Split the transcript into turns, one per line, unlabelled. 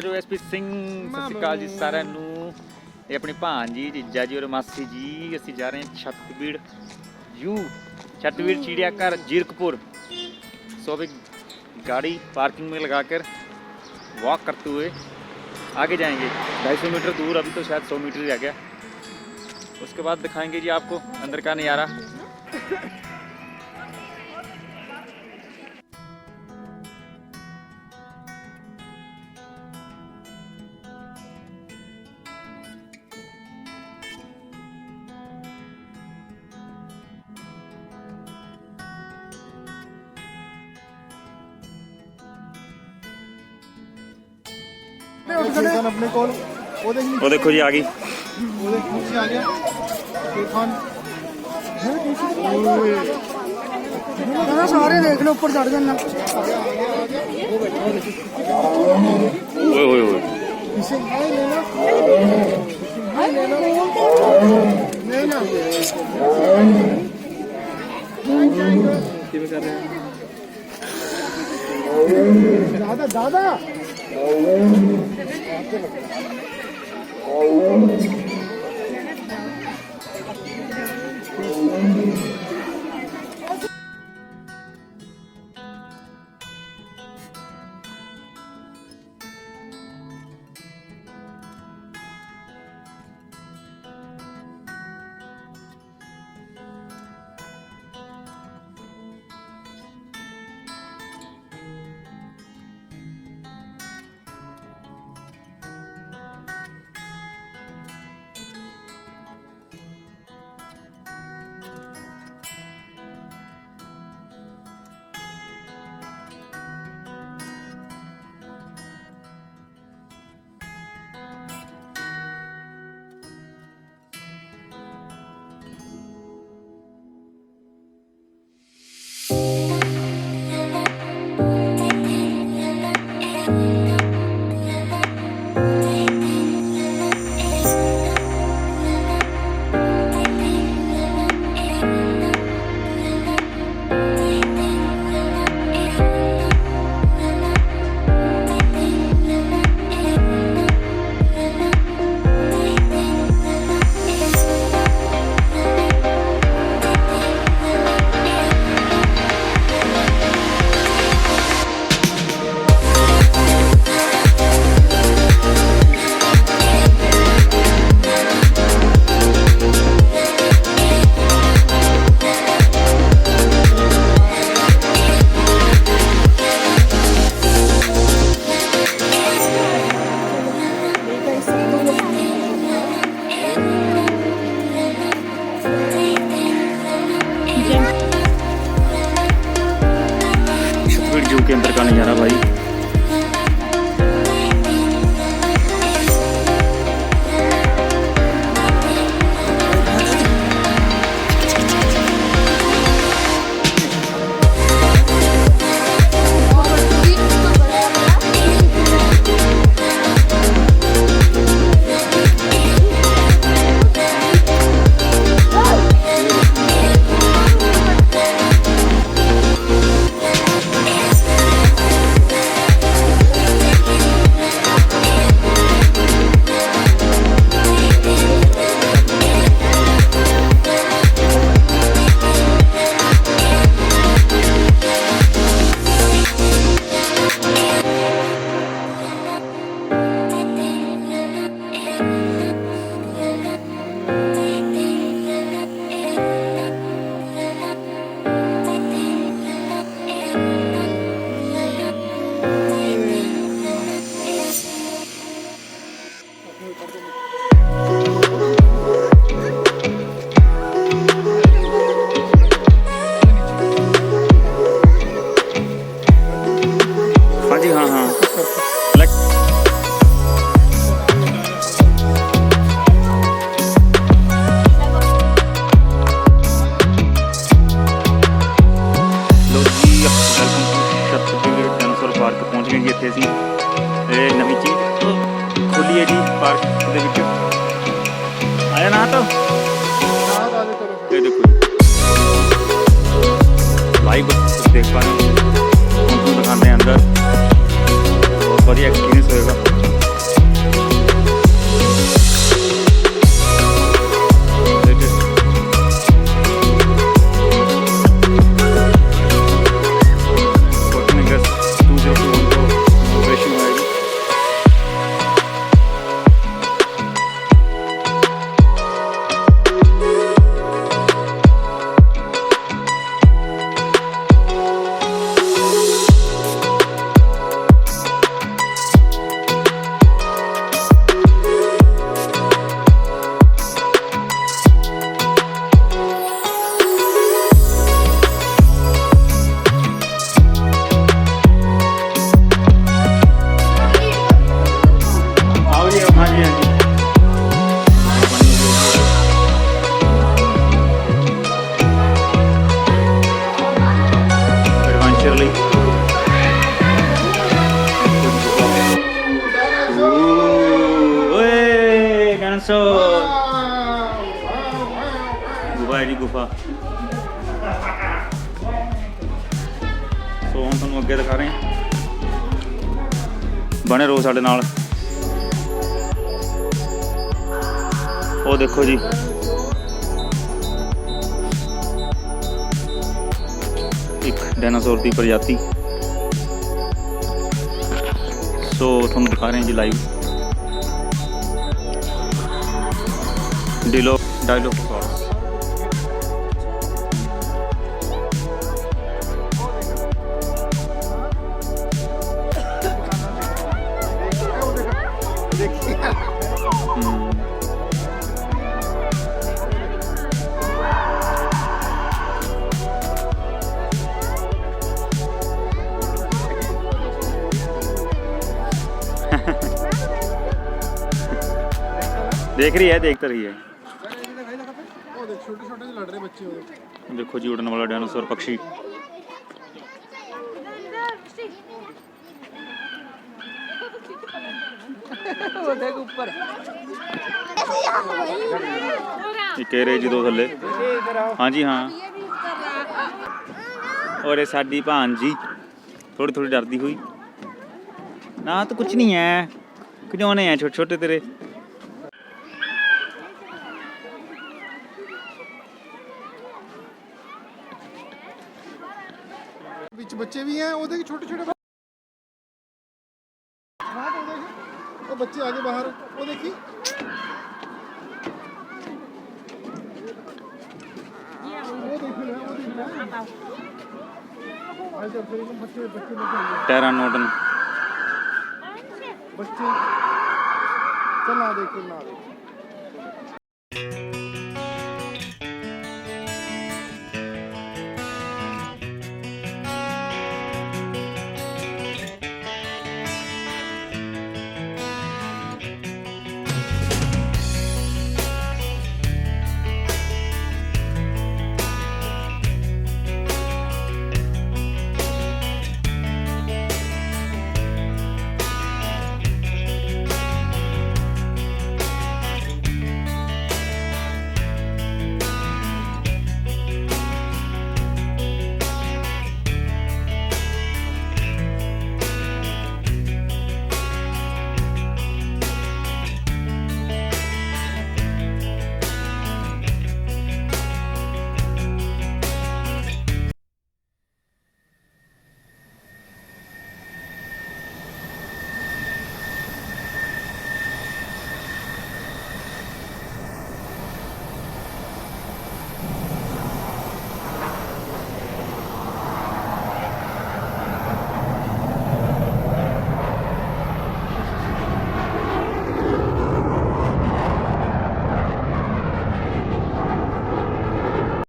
ਜੋ ਐਸਪੀ ਸਿੰਘ ਸਤਿ ਸ਼੍ਰੀ ਅਕਾਲ ਜੀ ਸਾਰਿਆਂ ਨੂੰ। ਇਹ ਆਪਣੀ ਭਾਂਜੀ ਜੀਜਾ ਜੀ और मासी जी ਅਸੀਂ जा रहे हैं छतबीड़ छतबीड़ चिड़ियाघर जीरकपुर। सो अभी गाड़ी पार्किंग में लगाकर वॉक करते हुए आगे जाएंगे 250 मीटर दूर, अभी तो शायद 100 मीटर ही रह गया। उसके बाद दिखाएंगे जी आपको अंदर का नज़ारा।
अपने कोल
वो देखो जी आ गई।
आ गया सारे देख लो, ऊपर चढ़ जाना।
ओए ओए ओए
दादा दादा
के अंदर का नज़ारा भाई। पार्क पहुँच गए जी। इत्थे असीं नवीं चीज़ खोली है जी पार्क दे विच। आया ना तो ये देखो लाइव देख पा रहे हो, दिखाते हैं अंदर। बहुत बढ़िया एक्सपीरियंस होएगा। ਗੁਫਾ ਹੈ ਜੀ ਗੁਫਾ। ਸੋ ਹੁਣ ਤੁਹਾਨੂੰ ਅੱਗੇ ਦਿਖਾ ਰਹੇ ਹਾਂ, ਬਣੇ ਰਹੋ ਸਾਡੇ ਨਾਲ। ਉਹ ਦੇਖੋ ਜੀ ਇੱਕ ਡਾਇਨਾਸੌਰ ਦੀ ਪ੍ਰਜਾਤੀ। ਸੋ ਤੁਹਾਨੂੰ ਦਿਖਾ ਰਹੇ ਹਾਂ ਜੀ ਲਾਈਵ ਡਾਇਲੋਫੋਸਾurus। देख रही है, देखते रही है।
छोटे छोटे लड़ रहे बच्चे हो।
देखो जी उड़ने वाला डायनासोर पक्षी।
वो देख ऊपर
ये कह रहे जी दो थल्ले। हाँ जी हाँ। और ये साडी भांजी थोड़ी थोड़ी डरती हुई ना, तो कुछ नहीं है, खिलौने हैं छोटे छोटे तेरे।
बीच बच्चे भी हैं, वो देख छोटे छोटे। हाँ तो देख वो बच्चे आगे बाहर, वो देखिए
टेरानोडन
बच्चे। चल ना देख ना देख।